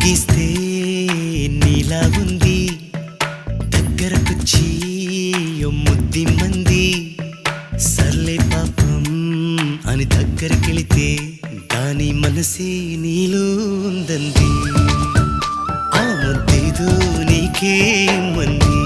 గీస్తే నీలా ఉంది దగ్గరకొచ్చి ముద్ది మంది సర్లే పాపం అని దగ్గరకెళితే దాని మనసే నీలో ఉందంది ఆ ముద్దేదో నీకే మంది